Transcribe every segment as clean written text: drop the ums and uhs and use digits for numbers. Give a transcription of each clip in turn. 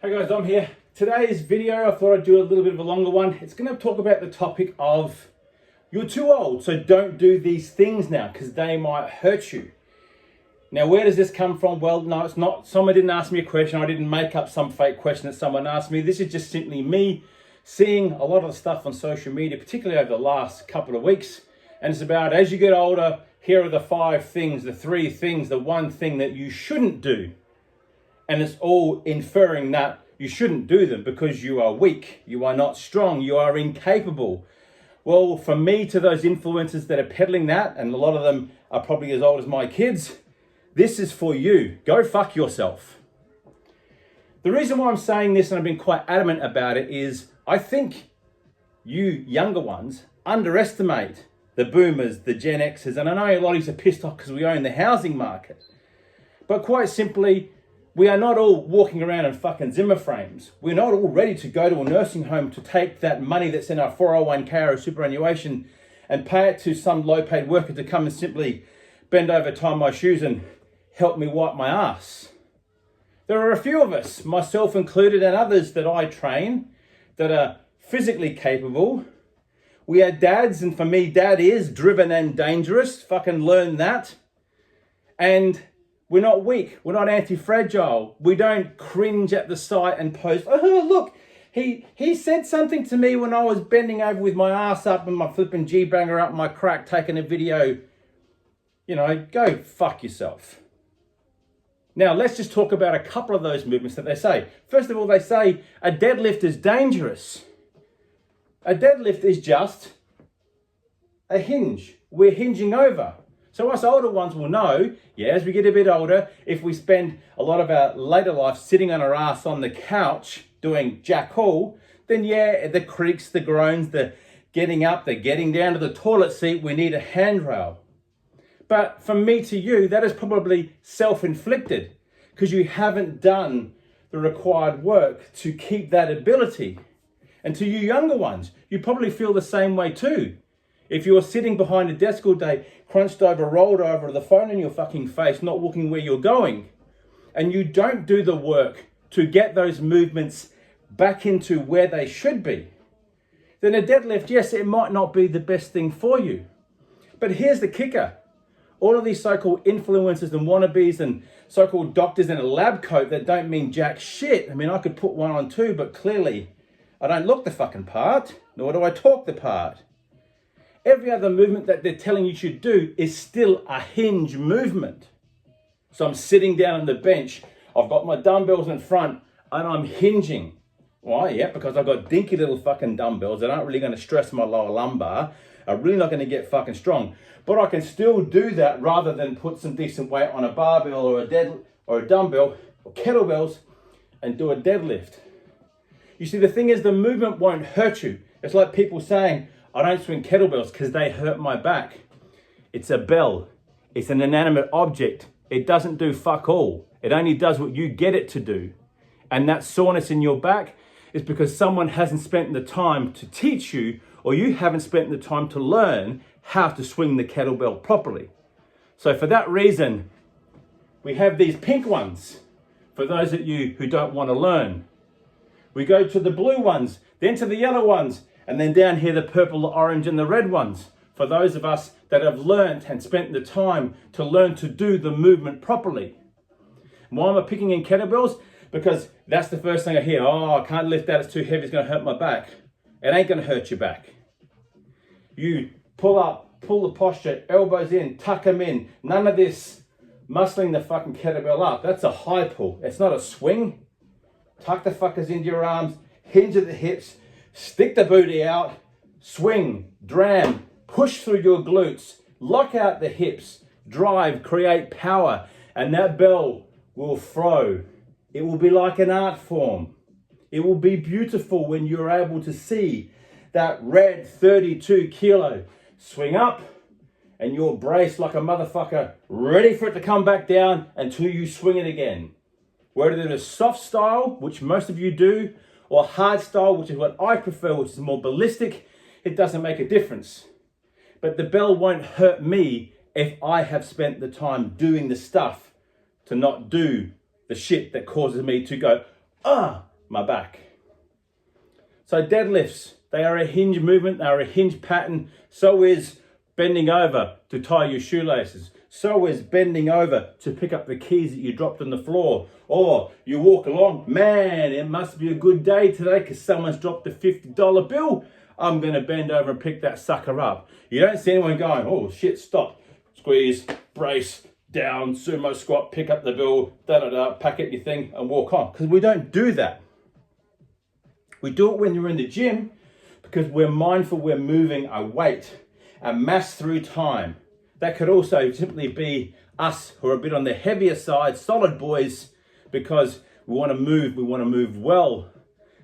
Hey guys, I'm here. Today's video, I thought I'd do a little bit of a longer one. It's going to talk about the topic of you're too old, so don't do these things now because they might hurt you. Now, where does this come from? Well, no, it's not. Someone didn't ask me a question. I didn't make up some fake question that someone asked me. This is just simply me seeing a lot of the stuff on social media, particularly over the last couple of weeks. And it's about as you get older, here are the 5 things, the 3 things, the 1 thing that you shouldn't do. And it's all inferring that you shouldn't do them because you are weak, you are not strong, you are incapable. Well, from me to those influencers that are peddling that, and a lot of them are probably as old as my kids, this is for you. Go fuck yourself. The reason why I'm saying this, and I've been quite adamant about it, is I think you younger ones underestimate the boomers, the Gen Xers, and I know a lot of you are pissed off because we own the housing market. But quite simply, we are not all walking around in fucking Zimmer frames. We're not all ready to go to a nursing home to take that money that's in our 401k or superannuation and pay it to some low-paid worker to come and simply bend over, tie my shoes and help me wipe my ass. There are a few of us, myself included, and others that I train that are physically capable. We are dads, and for me, dad is driven and dangerous. Fucking learn that. And we're not weak. We're not anti-fragile. We don't cringe at the sight and post, oh, look, he said something to me when I was bending over with my ass up and my flipping G-banger up my crack taking a video. You know, go fuck yourself. Now, let's just talk about a couple of those movements that they say. First of all, they say a deadlift is dangerous. A deadlift is just a hinge. We're hinging over. So us older ones will know, yeah, as we get a bit older, if we spend a lot of our later life sitting on our ass on the couch doing jack all, then yeah, the creaks, the groans, the getting up, the getting down to the toilet seat, we need a handrail. But from me to you, that is probably self-inflicted because you haven't done the required work to keep that ability. And to you younger ones, you probably feel the same way too. If you're sitting behind a desk all day, crunched over, rolled over, the phone in your fucking face, not looking where you're going, and you don't do the work to get those movements back into where they should be, then a deadlift, yes, it might not be the best thing for you. But here's the kicker. All of these so-called influencers and wannabes and so-called doctors in a lab coat that don't mean jack shit. I mean, I could put one on too, but clearly I don't look the fucking part, nor do I talk the part. Every other movement that they're telling you should do is still a hinge movement. So I'm sitting down on the bench, I've got my dumbbells in front, and I'm hinging. Why? Yeah, because I've got dinky little fucking dumbbells that aren't really going to stress my lower lumbar, are really not going to get fucking strong. But I can still do that rather than put some decent weight on a barbell or a dumbbell or kettlebells and do a deadlift. You see, the thing is, the movement won't hurt you. It's like people saying, I don't swing kettlebells because they hurt my back. It's a bell. It's an inanimate object. It doesn't do fuck all. It only does what you get it to do. And that soreness in your back is because someone hasn't spent the time to teach you, or you haven't spent the time to learn how to swing the kettlebell properly. So for that reason, we have these pink ones for those of you who don't want to learn. We go to the blue ones, then to the yellow ones, and then down here, the purple, the orange, and the red ones. For those of us that have learned and spent the time to learn to do the movement properly. Why am I picking in kettlebells? Because that's the first thing I hear. Oh, I can't lift that, it's too heavy, it's gonna hurt my back. It ain't gonna hurt your back. You pull up, pull the posture, elbows in, tuck them in. None of this muscling the fucking kettlebell up. That's a high pull, it's not a swing. Tuck the fuckers into your arms, hinge at the hips, stick the booty out, swing, dram, push through your glutes, lock out the hips, drive, create power, and that bell will throw. It will be like an art form. It will be beautiful when you're able to see that red 32 kilo swing up and you're braced like a motherfucker, ready for it to come back down until you swing it again. Whether it is soft style, which most of you do, or hard style, which is what I prefer, which is more ballistic, it doesn't make a difference. But the bell won't hurt me if I have spent the time doing the stuff to not do the shit that causes me to go, my back. So deadlifts, they are a hinge movement, they are a hinge pattern. So is bending over to tie your shoelaces. So is bending over to pick up the keys that you dropped on the floor. Or you walk along, man, it must be a good day today because someone's dropped a $50 bill. I'm going to bend over and pick that sucker up. You don't see anyone going, oh shit, stop, squeeze, brace, down, sumo squat, pick up the bill, pack it your thing and walk on. Because we don't do that. We do it when you're in the gym because we're mindful we're moving a weight, a mass through time. That could also simply be us who are a bit on the heavier side, solid boys, because we want to move well.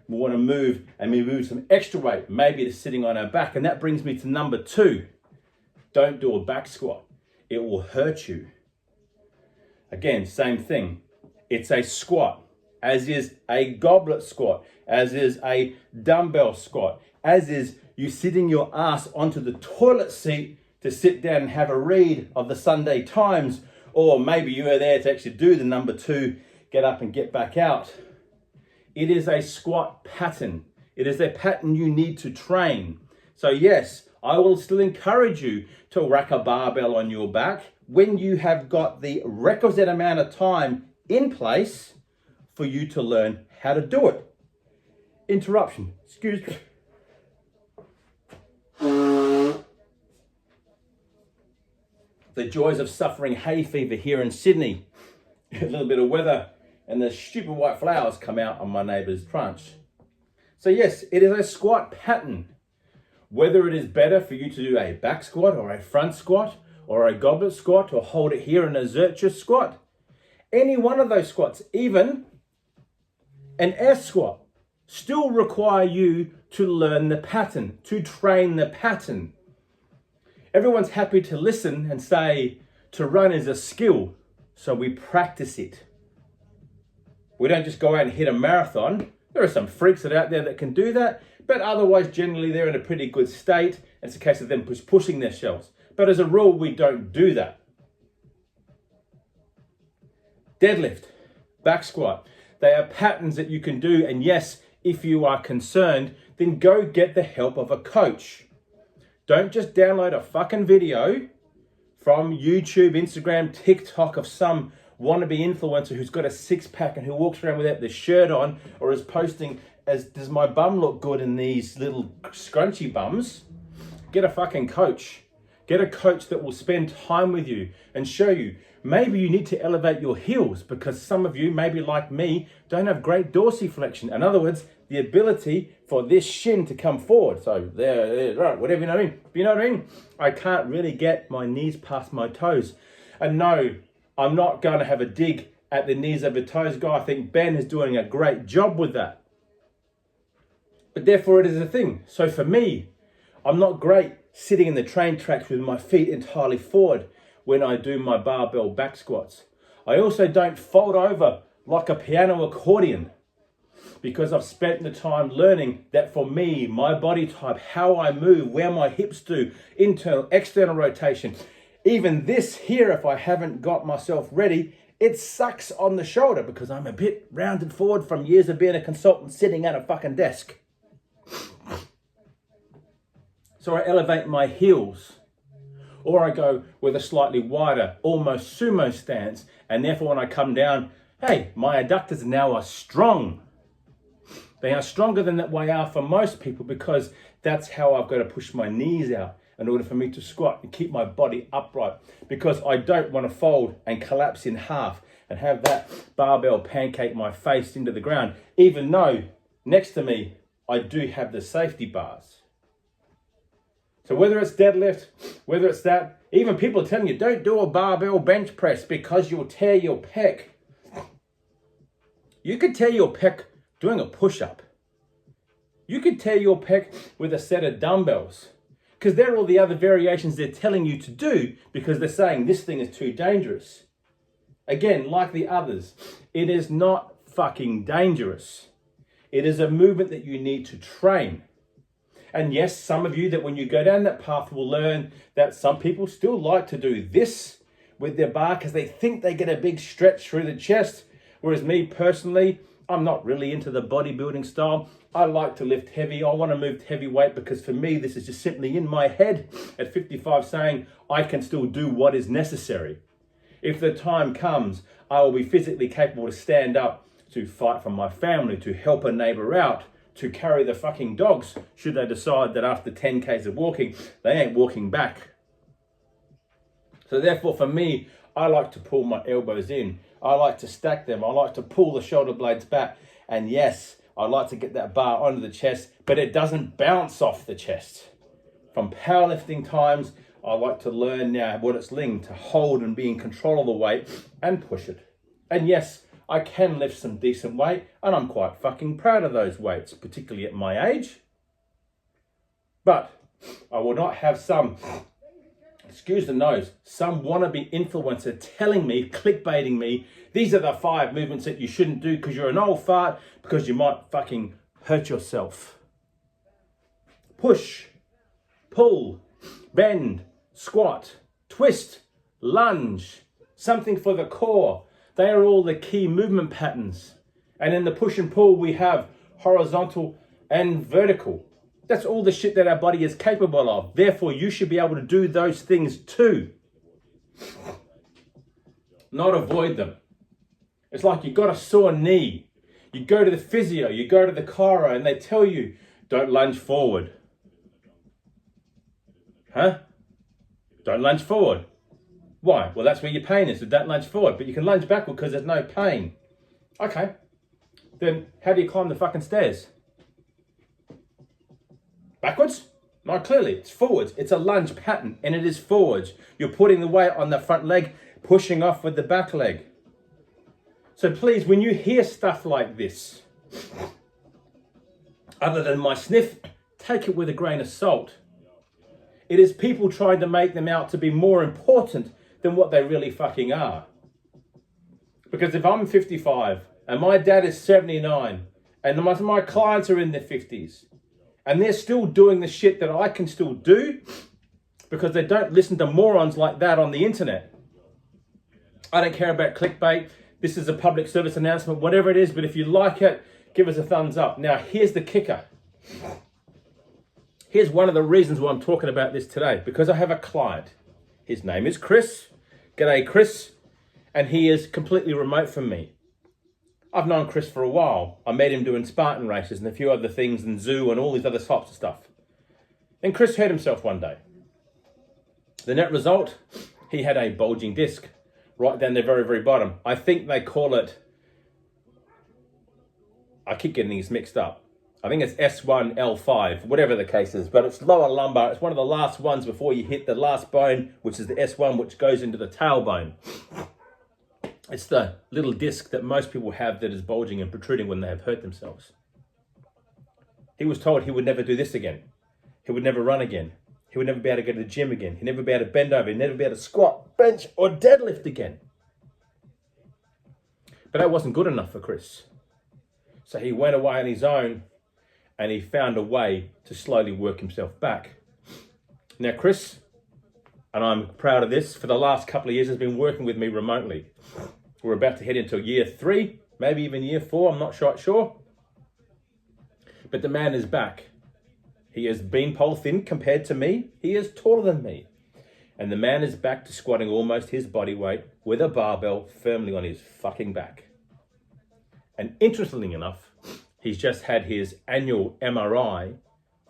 We want to move and we move some extra weight, maybe it's sitting on our back. And that brings me to number 2. Don't do a back squat. It will hurt you. Again, same thing. It's a squat, as is a goblet squat, as is a dumbbell squat, as is you sitting your ass onto the toilet seat to sit down and have a read of the Sunday Times, or maybe you are there to actually do the number 2, get up and get back out. It is a squat pattern. It is a pattern you need to train. So yes, I will still encourage you to rack a barbell on your back when you have got the requisite amount of time in place for you to learn how to do it. Interruption, excuse me. The joys of suffering hay fever here in Sydney. A little bit of weather and the stupid white flowers come out on my neighbour's branch. So yes, it is a squat pattern. Whether it is better for you to do a back squat or a front squat or a goblet squat or hold it here in a Zercher squat, any one of those squats, even an S squat, still require you to learn the pattern, to train the pattern. Everyone's happy to listen and say to run is a skill, so we practice it. We don't just go out and hit a marathon. There are some freaks that are out there that can do that, but otherwise generally they're in a pretty good state. It's a case of them pushing themselves. But as a rule, we don't do that. Deadlift, back squat, they are patterns that you can do, and yes, if you are concerned, then go get the help of a coach. Don't just download a fucking video from YouTube, Instagram, TikTok of some wannabe influencer who's got a six-pack and who walks around without the shirt on, or is posting as, does my bum look good in these little scrunchy bums? Get a fucking coach. Get a coach that will spend time with you and show you. Maybe you need to elevate your heels because some of you, maybe like me, don't have great dorsiflexion. In other words, the ability for this shin to come forward. So there, right, whatever, you know what I mean? You know what I mean? I can't really get my knees past my toes. And no, I'm not going to have a dig at the knees over toes guy. I think Ben is doing a great job with that. But therefore it is a thing. So for me, I'm not great sitting in the train tracks with my feet entirely forward when I do my barbell back squats. I also don't fold over like a piano accordion because I've spent the time learning that for me, my body type, how I move, where my hips do, internal, external rotation. Even this here, if I haven't got myself ready, it sucks on the shoulder because I'm a bit rounded forward from years of being a consultant sitting at a fucking desk. So I elevate my heels, or I go with a slightly wider, almost sumo stance, and therefore when I come down, hey, my adductors now are strong. They are stronger than that way are for most people because that's how I've got to push my knees out in order for me to squat and keep my body upright, because I don't want to fold and collapse in half and have that barbell pancake my face into the ground, even though next to me, I do have the safety bars. So whether it's deadlift, whether it's that, even people are telling you, don't do a barbell bench press because you'll tear your pec. You could tear your pec doing a push-up. You could tear your pec with a set of dumbbells, because they're all the other variations they're telling you to do because they're saying this thing is too dangerous. Again, like the others, it is not fucking dangerous. It is a movement that you need to train. And yes, some of you that when you go down that path will learn that some people still like to do this with their bar because they think they get a big stretch through the chest. Whereas me personally, I'm not really into the bodybuilding style. I like to lift heavy. I want to move heavy weight because for me, this is just simply in my head at 55 saying I can still do what is necessary. If the time comes, I will be physically capable to stand up, to fight for my family, to help a neighbor out, to carry the fucking dogs, should they decide that after 10 Ks of walking, they ain't walking back. So therefore, for me, I like to pull my elbows in. I like to stack them. I like to pull the shoulder blades back. And yes, I like to get that bar onto the chest, but it doesn't bounce off the chest. From powerlifting times, I like to learn now what it's like to hold and be in control of the weight and push it. And yes, I can lift some decent weight, and I'm quite fucking proud of those weights, particularly at my age. But I will not have some, excuse the nose, some wannabe influencer telling me, clickbaiting me, these are the 5 movements that you shouldn't do because you're an old fart, because you might fucking hurt yourself. Push, pull, bend, squat, twist, lunge, something for the core. They are all the key movement patterns. And in the push and pull, we have horizontal and vertical. That's all the shit that our body is capable of. Therefore, you should be able to do those things too. Not avoid them. It's like you got a sore knee. You go to the physio, you go to the chiro, and they tell you, don't lunge forward. Huh? Don't lunge forward. Why? Well, that's where your pain is, so don't lunge forward. But you can lunge backward because there's no pain. Okay. Then how do you climb the fucking stairs? Backwards? No, clearly, it's forwards. It's a lunge pattern, and it is forwards. You're putting the weight on the front leg, pushing off with the back leg. So please, when you hear stuff like this, other than my sniff, take it with a grain of salt. It is people trying to make them out to be more important than what they really fucking are. Because if I'm 55 and my dad is 79 and my clients are in their 50s and they're still doing the shit that I can still do because they don't listen to morons like that on the internet. I don't care about clickbait. This is a public service announcement, whatever it is, but if you like it, give us a thumbs up. Now, here's the kicker. Here's one of the reasons why I'm talking about this today, because I have a client. His name is Chris. G'day, Chris. And he is completely remote from me. I've known Chris for a while. I met him doing Spartan races and a few other things and zoo and all these other types of stuff. And Chris hurt himself one day. The net result, he had a bulging disc right down the very, very bottom. I think they call it, I keep getting these mixed up. I think it's S1, L5, whatever the case is, but it's lower lumbar. It's one of the last ones before you hit the last bone, which is the S1, which goes into the tailbone. It's the little disc that most people have that is bulging and protruding when they have hurt themselves. He was told he would never do this again. He would never run again. He would never be able to go to the gym again. He'd never be able to bend over. He'd never be able to squat, bench, or deadlift again. But that wasn't good enough for Chris. So he went away on his own and he found a way to slowly work himself back. Now, Chris, and I'm proud of this, for the last couple of years has been working with me remotely. We're about to head into year 3, maybe even year 4, I'm not sure. But the man is back. He has been pole thin compared to me. He is taller than me. And the man is back to squatting almost his body weight with a barbell firmly on his fucking back. And interestingly enough, he's just had his annual MRI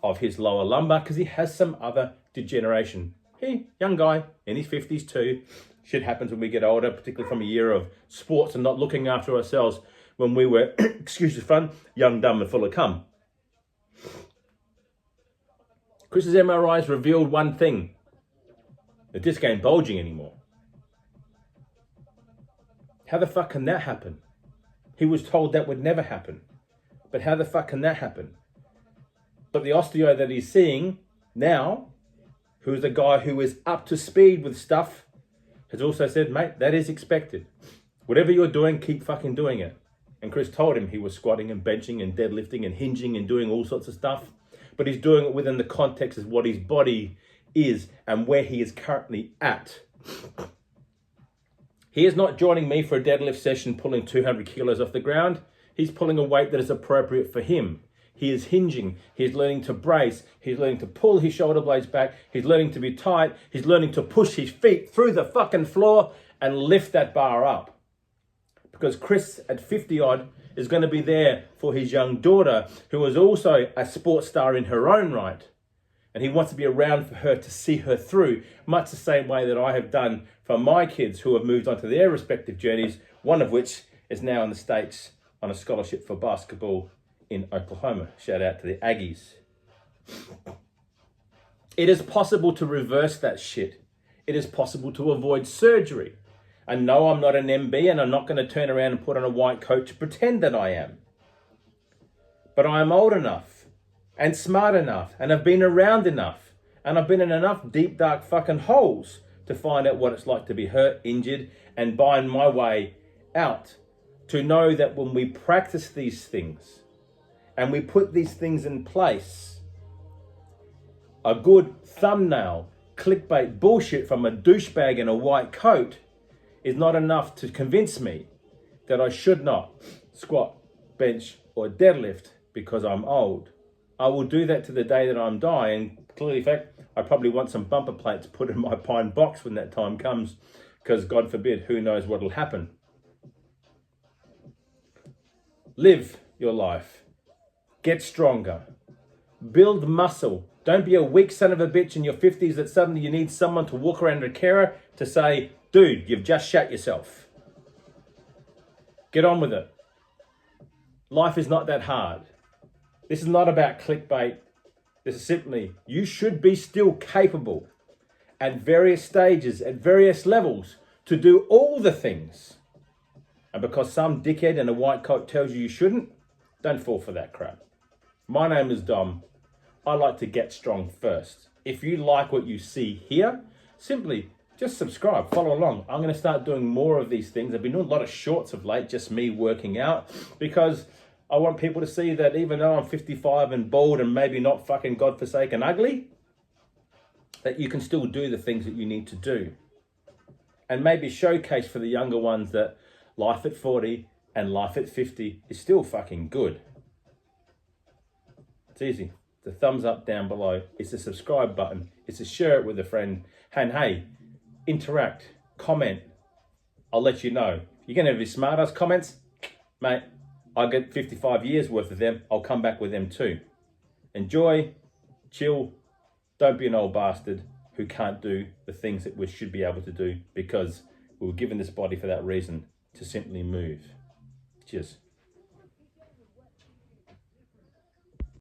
of his lower lumbar because he has some other degeneration. He, young guy, in his 50s too. Shit happens when we get older, particularly from a year of sports and not looking after ourselves when we were, excuse the fun, young, dumb and full of cum. Chris's MRIs revealed one thing. The disc ain't bulging anymore. How the fuck can that happen? He was told that would never happen. But how the fuck can that happen? But the osteo that he's seeing now, who is a guy who is up to speed with stuff, has also said, mate, that is expected. Whatever you're doing, keep fucking doing it. And Chris told him he was squatting and benching and deadlifting and hinging and doing all sorts of stuff. But he's doing it within the context of what his body is and where he is currently at. He is not joining me for a deadlift session pulling 200 kilos off the ground. He He's pulling a weight that is appropriate for him. He is hinging. He's learning to brace. He's learning to pull his shoulder blades back. He's learning to be tight. He's learning to push his feet through the fucking floor and lift that bar up. Because Chris at 50 odd is going to be there for his young daughter, who is also a sports star in her own right. And he wants to be around for her to see her through, much the same way that I have done for my kids who have moved on to their respective journeys, one of which is now in the States on a scholarship for basketball in Oklahoma. Shout out to the Aggies. It is possible to reverse that shit. It is possible to avoid surgery. And no, I'm not an MB, and I'm not going to turn around and put on a white coat to pretend that I am. But I am old enough and smart enough and have been around enough and I've been in enough deep, dark fucking holes to find out what it's like to be hurt, injured, and bind my way out. To know that when we practice these things and we put these things in place, a good thumbnail, clickbait bullshit from a douchebag in a white coat is not enough to convince me that I should not squat, bench, or deadlift because I'm old. I will do that to the day that I'm dying. Clearly, in fact, I probably want some bumper plates put in my pine box when that time comes, because God forbid, who knows what will happen. Live your life. Get stronger. Build muscle. Don't be a weak son of a bitch in your 50s that suddenly you need someone to walk around a carer to say, dude, you've just shat yourself. Get on with it. Life is not that hard. This is not about clickbait. This is simply, you should be still capable at various stages, at various levels, to do all the things. And because some dickhead in a white coat tells you shouldn't, don't fall for that crap. My name is Dom. I like to get strong first. If you like what you see here, simply just subscribe, follow along. I'm going to start doing more of these things. I've been doing a lot of shorts of late, just me working out, because I want people to see that even though I'm 55 and bald and maybe not fucking godforsaken ugly, that you can still do the things that you need to do. And maybe showcase for the younger ones that life at 40 and life at 50 is still fucking good. It's easy. The thumbs up down below. It's the subscribe button. It's to share it with a friend. And hey, interact, comment. I'll let you know. You're going to have your smart ass comments? Mate, I get 55 years worth of them. I'll come back with them too. Enjoy, chill. Don't be an old bastard who can't do the things that we should be able to do, because we were given this body for that reason, to simply move. Cheers.